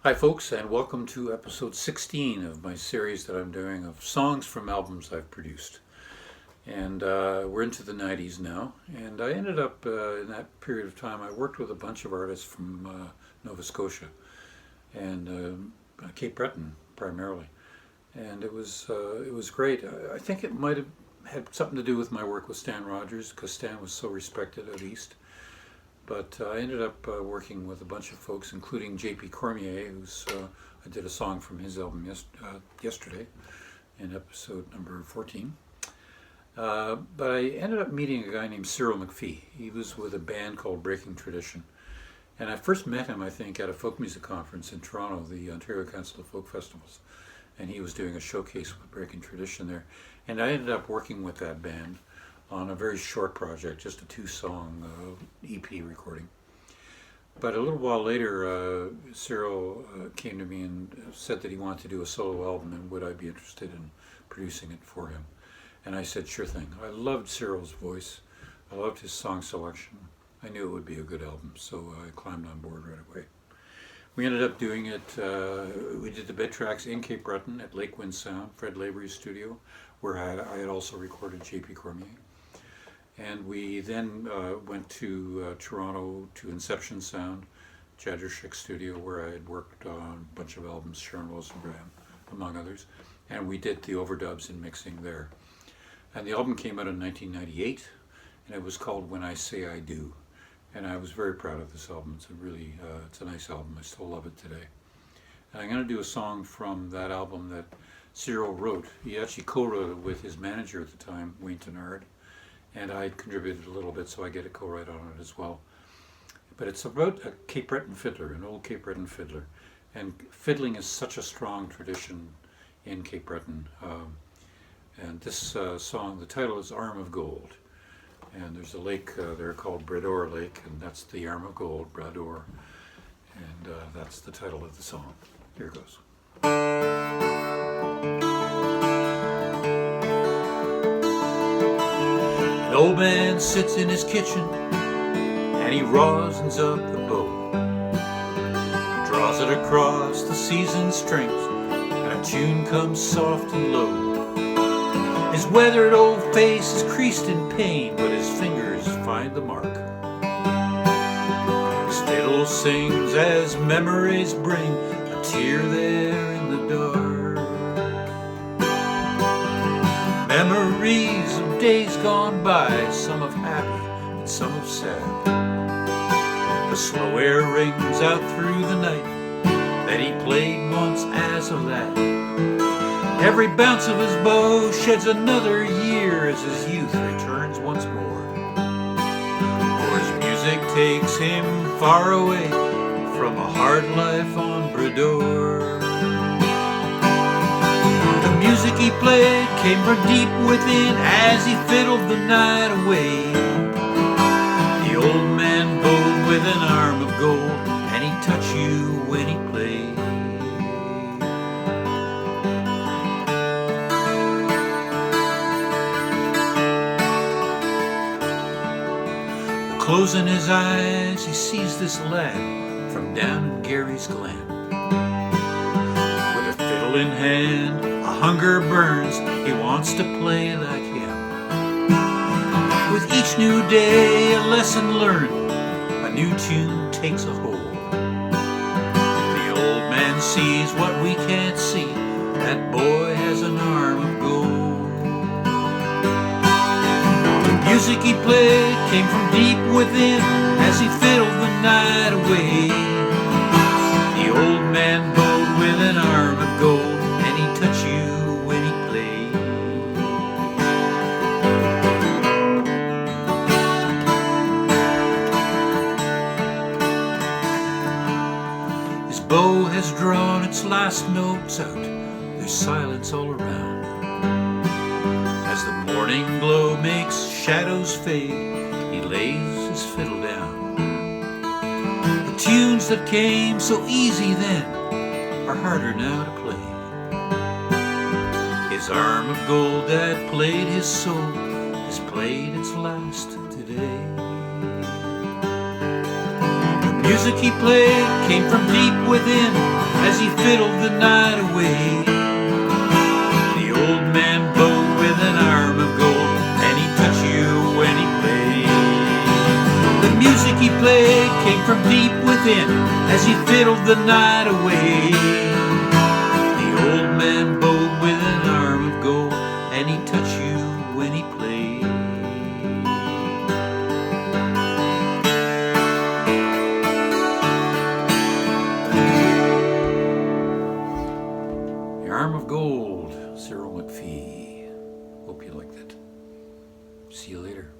Hi folks, and welcome to episode 16 of my series that I'm doing of songs from albums I've produced. And we're into the 90s now, and I ended up in that period of time, I worked with a bunch of artists from Nova Scotia and Cape Breton primarily. And it was great. I think it might have had something to do with my work with Stan Rogers, because Stan was so respected out east. But I ended up working with a bunch of folks, including J.P. Cormier, who's I did a song from his album yesterday in episode number 14. But I ended up meeting a guy named Cyril MacPhee. He was with a band called Breaking Tradition. And I first met him, I think, at a folk music conference in Toronto, the Ontario Council of Folk Festivals. And he was doing a showcase with Breaking Tradition there. And I ended up working with that band on a very short project, just a 2-song EP recording. But a little while later, Cyril came to me and said that he wanted to do a solo album and would I be interested in producing it for him. And I said, sure thing. I loved Cyril's voice. I loved his song selection. I knew it would be a good album, so I climbed on board right away. We ended up doing it, we did the bed tracks in Cape Breton at Lake Wind Sound, Fred Lavery's studio, where I had also recorded J.P. Cormier. And we then went to Toronto to Inception Sound, Jadrishik's studio, where I had worked on a bunch of albums, Sharon Wilson Graham, among others. And we did the overdubs and mixing there. And the album came out in 1998, and it was called When I Say I Do. And I was very proud of this album. It's a really, it's a nice album. I still love it today. And I'm going to do a song from that album that Cyril wrote. He actually co-wrote it with his manager at the time, Wayne Tousnard. And I contributed a little bit, so I get a co-write on it as well. But it's about a Cape Breton fiddler, an old Cape Breton fiddler. And fiddling is such a strong tradition in Cape Breton. And this song, the title is Arm of Gold. And there's a lake there called Brador Lake, and that's the Arm of Gold, Brador. And that's the title of the song. Here it goes. An old man sits in his kitchen and he rosins up the bow. He draws it across the seasoned strings and a tune comes soft and low. His weathered old face is creased in pain, but his fingers find the mark. His fiddle sings as memories bring a tear there in the dark. Memories of days gone by, some of happy and some of sad. The slow air rings out through the night that he played once as a lad. Every bounce of his bow sheds another year as his youth returns once more. For his music takes him far away from a hard life on Brador. The music he played came from deep within as he fiddled the night away. The old man bowed with an arm of gold, and he'd touch you when he played. Closing his eyes, he sees this lad from down in Gary's Glen. With a fiddle in hand, a hunger burns, he wants to play like him. With each new day, a lesson learned, a new tune takes a hold. The old man sees what we can't see, that boy has an arm of gold. The music he played came from deep within as he fiddled the night away. The old man bowed with an arm of gold, and he'd touch you when he played. His bow has drawn its last notes out, there's silence all around. As the morning glow makes shadows fade, he lays his fiddle down. The tunes that came so easy then are harder now to play. His arm of gold that played his soul has played its last today. The music he played came from deep within the night away. The old man bowed with an arm of gold, and he touched you when he played. The music he played came from deep within as he fiddled the night away. The old man bowed with an arm of gold, and he touched you when he played. The Arm of Gold, Cyril MacPhee. Hope you like that. See you later.